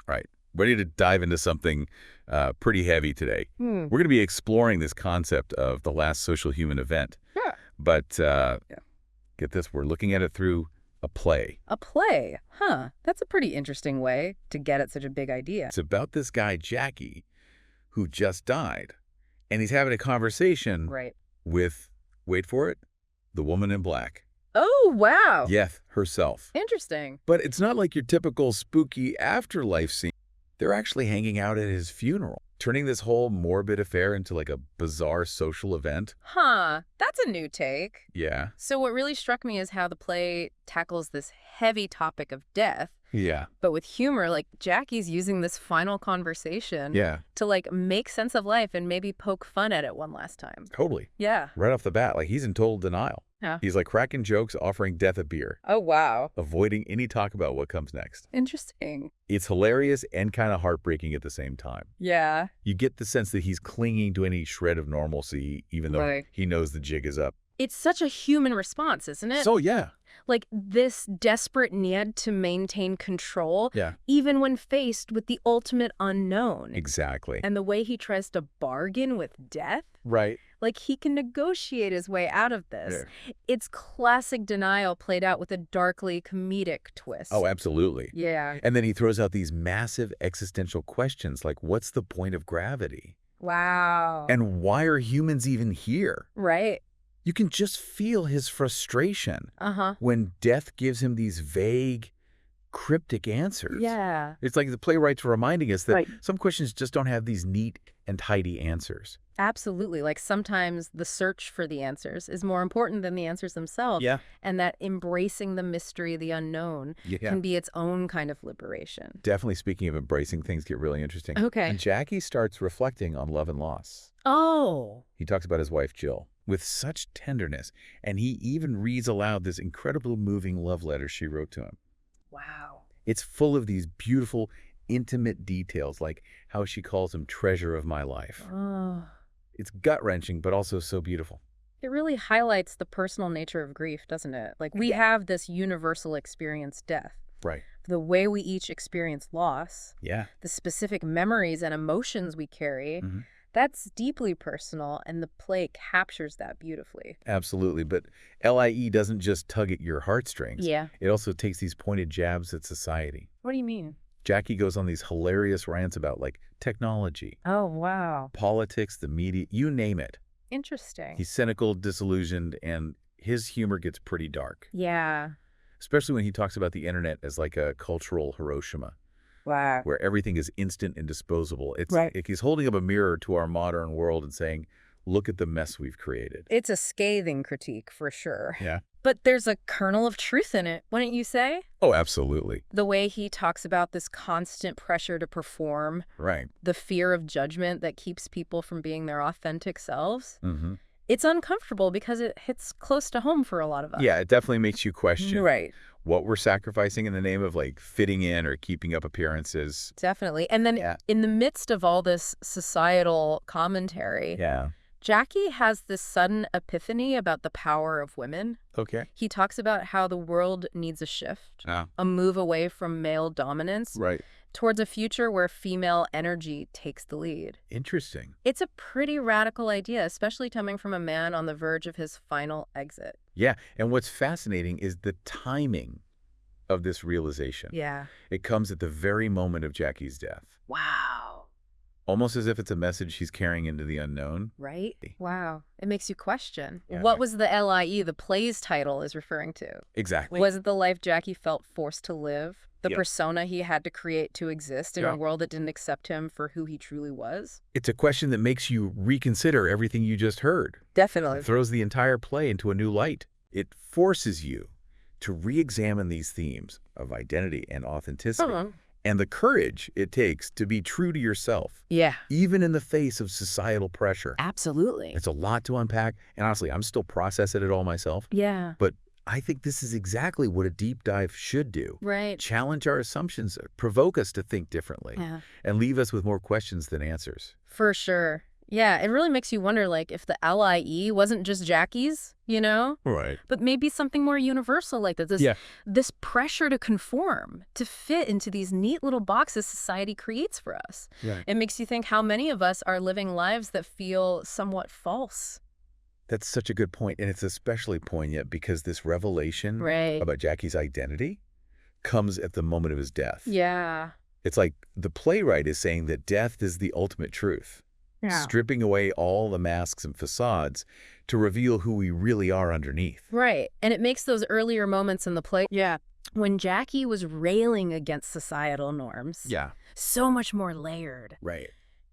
Right. Ready to dive into something pretty heavy today. We're going to be exploring this concept of the last social human event. Yeah. But get this, we're looking at it through a play. A play? Huh. That's a pretty interesting way to get at such a big idea. It's about this guy, Jacky, who just died. And he's having a conversation with, wait for it, the woman in black. Oh, wow. Yes, herself. Interesting. But it's not like your typical spooky afterlife scene. They're actually hanging out at his funeral, turning this whole morbid affair into like a bizarre social event. Huh. That's a new take. Yeah. So what really struck me is how the play tackles this heavy topic of death. Yeah. But with humor, like Jacky's using this final conversation to like make sense of life and maybe poke fun at it one last time. Totally. Yeah. Right off the bat, like he's in total denial. Yeah. He's like cracking jokes, offering death a beer. Oh, wow. Avoiding any talk about what comes next. Interesting. It's hilarious and kind of heartbreaking at the same time. Yeah. You get the sense that he's clinging to any shred of normalcy, even though he knows the jig is up. It's such a human response, isn't it? So, yeah. Like this desperate need to maintain control, even when faced with the ultimate unknown. Exactly. And the way he tries to bargain with death. Right. Like he can negotiate his way out of this. Yeah. It's classic denial played out with a darkly comedic twist. Oh, absolutely. Yeah. And then he throws out these massive existential questions like, what's the point of gravity? Wow. And why are humans even here? Right. You can just feel his frustration when death gives him these vague, cryptic answers. Yeah. It's like the playwrights are reminding us that some questions just don't have these neat and tidy answers. Absolutely. Like sometimes the search for the answers is more important than the answers themselves. Yeah. And that embracing the mystery, the unknown, can be its own kind of liberation. Definitely, speaking of embracing, things get really interesting. Okay. And Jacky starts reflecting on love and loss. Oh. He talks about his wife, Jill, with such tenderness. And he even reads aloud this incredibly moving love letter she wrote to him. Wow. It's full of these beautiful, intimate details, like how she calls him treasure of my life. Oh. It's gut-wrenching, but also so beautiful. It really highlights the personal nature of grief, doesn't it? Like we have this universal experience, death. Right. The way we each experience loss. Yeah. The specific memories and emotions we carry. That's deeply personal, and the play captures that beautifully. Absolutely, but LIE doesn't just tug at your heartstrings. Yeah. It also takes these pointed jabs at society. What do you mean? Jacky goes on these hilarious rants about, like, technology. Oh, wow. Politics, the media, you name it. Interesting. He's cynical, disillusioned, and his humor gets pretty dark. Yeah. Especially when he talks about the internet as like a cultural Hiroshima. Wow. Where everything is instant and disposable. It's like he's holding up a mirror to our modern world and saying, look at the mess we've created. It's a scathing critique, for sure. Yeah. But there's a kernel of truth in it, wouldn't you say? Oh, absolutely. The way he talks about this constant pressure to perform. Right. The fear of judgment that keeps people from being their authentic selves. It's uncomfortable because it hits close to home for a lot of us. Yeah, it definitely makes you question. Right. What we're sacrificing in the name of like fitting in or keeping up appearances. Definitely. And then in the midst of all this societal commentary, Jacky has this sudden epiphany about the power of women. Okay. He talks about how the world needs a shift, a move away from male dominance towards a future where female energy takes the lead. Interesting. It's a pretty radical idea, especially coming from a man on the verge of his final exit. Yeah, and what's fascinating is the timing of this realization. Yeah. It comes at the very moment of Jacky's death. Wow. Almost as if it's a message he's carrying into the unknown. Right? Wow. It makes you question. What was the LIE, the play's title, is referring to? Exactly. Was it the life Jacky felt forced to live? The persona he had to create to exist in a world that didn't accept him for who he truly was? It's a question that makes you reconsider everything you just heard. Definitely. It throws the entire play into a new light. It forces you to re-examine these themes of identity and authenticity. And the courage it takes to be true to yourself. Yeah. Even in the face of societal pressure. Absolutely. It's a lot to unpack. And honestly, I'm still processing it all myself. Yeah. But I think this is exactly what a deep dive should do. Right. Challenge our assumptions, provoke us to think differently, and leave us with more questions than answers. For sure. Yeah, it really makes you wonder, like, if the LIE wasn't just Jacky's, you know? Right. But maybe something more universal like this. This pressure to conform, to fit into these neat little boxes society creates for us. Right. It makes you think how many of us are living lives that feel somewhat false. That's such a good point, and it's especially poignant because this revelation about Jacky's identity comes at the moment of his death. Yeah. It's like the playwright is saying that death is the ultimate truth, stripping away all the masks and facades to reveal who we really are underneath. Right, and it makes those earlier moments in the play, when Jacky was railing against societal norms, so much more layered. Right.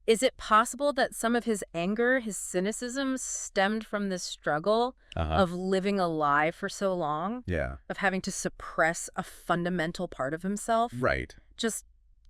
Is it possible that some of his anger, his cynicism, stemmed from this struggle of living a lie for so long? Yeah. Of having to suppress a fundamental part of himself? Right. Just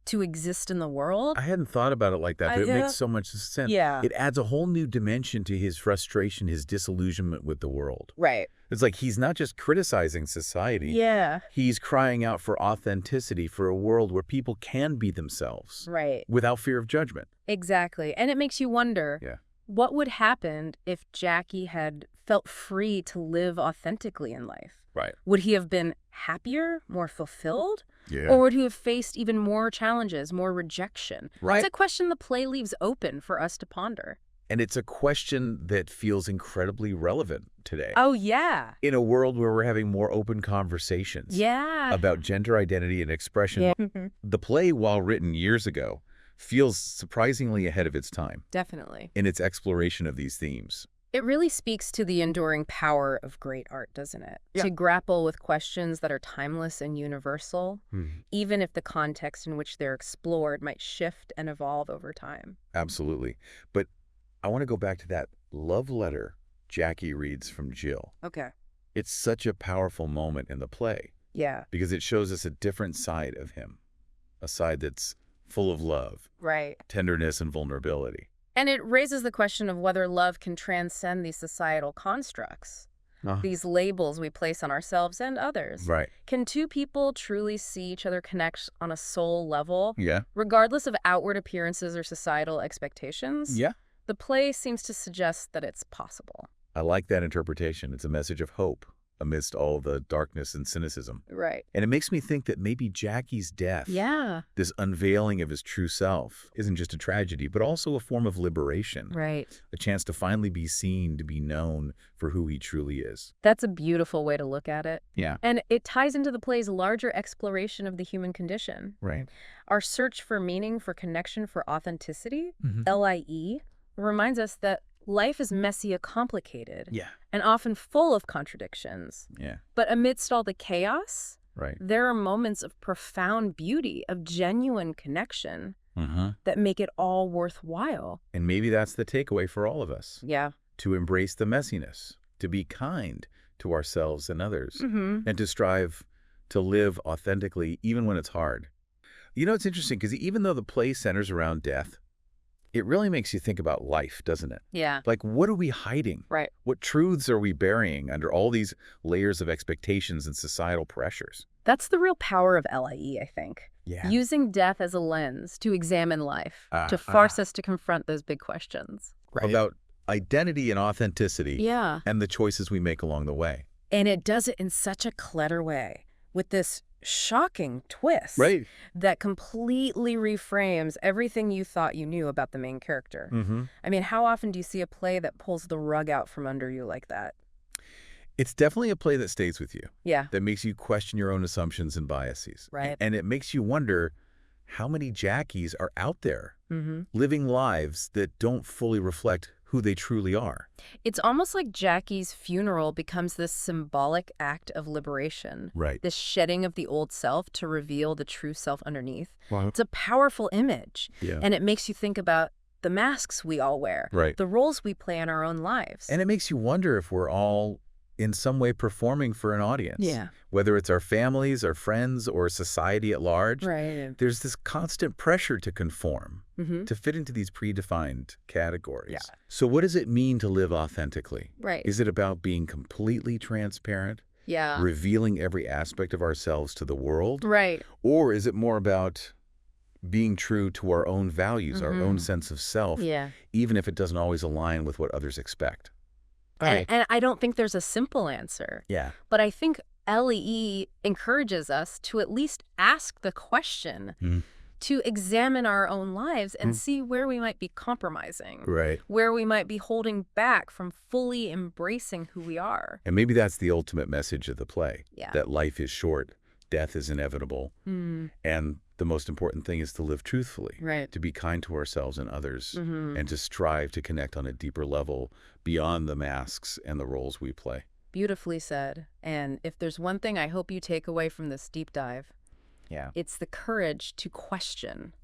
to exist in the world? I hadn't thought about it like that, but it makes so much sense. Yeah. It adds a whole new dimension to his frustration, his disillusionment with the world. Right. It's like he's not just criticizing society. Yeah. He's crying out for authenticity, for a world where people can be themselves. Right. Without fear of judgment. Exactly. And it makes you wonder, what would happen if Jacky had felt free to live authentically in life? Right. Would he have been happier, more fulfilled? Yeah. Or would he have faced even more challenges, more rejection? Right. It's a question the play leaves open for us to ponder. And it's a question that feels incredibly relevant today. Oh, yeah. In a world where we're having more open conversations about gender identity and expression, the play, while written years ago, feels surprisingly ahead of its time. Definitely. In its exploration of these themes. It really speaks to the enduring power of great art, doesn't it? Yeah. To grapple with questions that are timeless and universal, even if the context in which they're explored might shift and evolve over time. Absolutely. But I want to go back to that love letter Jacky reads from Jill. Okay. It's such a powerful moment in the play. Yeah. Because it shows us a different side of him. A side that's full of love. Right. Tenderness and vulnerability. And it raises the question of whether love can transcend these societal constructs, these labels we place on ourselves and others. Right. Can two people truly see each other connect on a soul level, regardless of outward appearances or societal expectations? Yeah. The play seems to suggest that it's possible. I like that interpretation. It's a message of hope amidst all the darkness and cynicism. Right. And it makes me think that maybe Jacky's death, this unveiling of his true self, isn't just a tragedy, but also a form of liberation. Right. A chance to finally be seen, to be known for who he truly is. That's a beautiful way to look at it. Yeah. And it ties into the play's larger exploration of the human condition. Right. Our search for meaning, for connection, for authenticity, LIE, reminds us that life is messy and complicated, and often full of contradictions. Yeah. But amidst all the chaos, there are moments of profound beauty, of genuine connection that make it all worthwhile. And maybe that's the takeaway for all of us. Yeah. To embrace the messiness, to be kind to ourselves and others, and to strive to live authentically even when it's hard. You know, it's interesting because even though the play centers around death, it really makes you think about life, doesn't it? Yeah. Like, what are we hiding? Right. What truths are we burying under all these layers of expectations and societal pressures? That's the real power of LIE, I think. Yeah. Using death as a lens to examine life, to force us to confront those big questions. Right. About identity and authenticity. Yeah. And the choices we make along the way. And it does it in such a clever way, with this shocking twist that completely reframes everything you thought you knew about the main character. I mean, how often do you see a play that pulls the rug out from under you like that? It's definitely a play that stays with you. Yeah. That makes you question your own assumptions and biases. Right. And it makes you wonder how many Jackies are out there living lives that don't fully reflect who they truly are. It's almost like Jacky's funeral becomes this symbolic act of liberation. Right. This shedding of the old self to reveal the true self underneath. Wow. It's a powerful image. Yeah. And it makes you think about the masks we all wear. Right. The roles we play in our own lives. And it makes you wonder if we're all in some way performing for an audience. Yeah. Whether it's our families, our friends, or society at large. Right. There's this constant pressure to conform, to fit into these predefined categories. Yeah. So what does it mean to live authentically? Right. Is it about being completely transparent? Yeah. Revealing every aspect of ourselves to the world? Right. Or is it more about being true to our own values, our own sense of self, even if it doesn't always align with what others expect. And I don't think there's a simple answer. But I think LEE encourages us to at least ask the question, to examine our own lives and see where we might be compromising, where we might be holding back from fully embracing who we are. And maybe that's the ultimate message of the play, that life is short, death is inevitable, and the most important thing is to live truthfully, to be kind to ourselves and others, and to strive to connect on a deeper level beyond the masks and the roles we play. Beautifully said. And if there's one thing I hope you take away from this deep dive, it's the courage to question,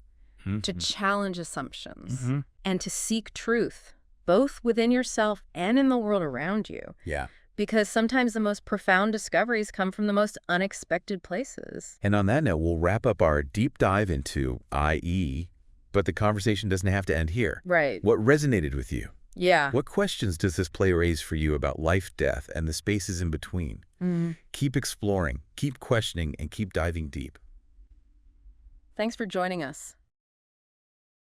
to challenge assumptions, and to seek truth, both within yourself and in the world around you. Because sometimes the most profound discoveries come from the most unexpected places. And on that note, we'll wrap up our deep dive into IE, but the conversation doesn't have to end here. What resonated with you? What questions does this play raise for you about life, death, and the spaces in between? Keep exploring, keep questioning, and keep diving deep. Thanks for joining us.